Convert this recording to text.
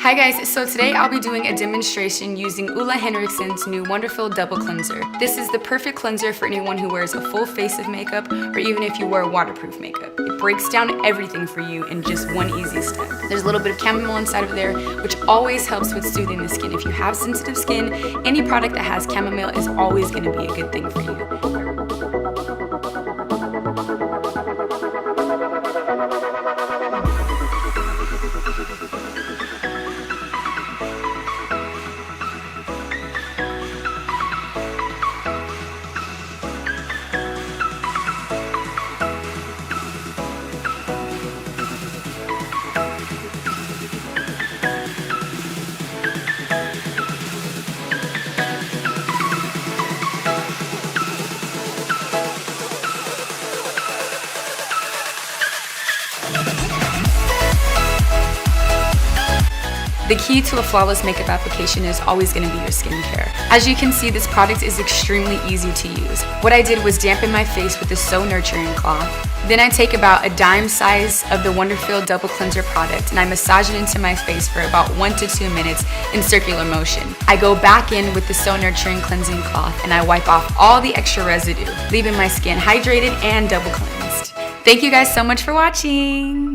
Hi guys, so today I'll be doing a demonstration using Ole Henriksen's new Wonderfeel Double Cleanser. This is the perfect cleanser for anyone who wears a full face of makeup or even if you wear waterproof makeup. It breaks down everything for you in just one easy step. There's a little bit of chamomile inside of there, which always helps with soothing the skin. If you have sensitive skin, any product that has chamomile is always going to be a good thing for you. The key to a flawless makeup application is always going to be your skincare. As you can see, this product is extremely easy to use. What I did was dampen my face with the So Nurturing cloth. Then I take about a dime size of the Wonderfeel Double Cleanser product and I massage it into my face for about 1 to 2 minutes in circular motion. I go back in with the So Nurturing cleansing cloth and I wipe off all the extra residue, leaving my skin hydrated and double cleansed. Thank you guys so much for watching.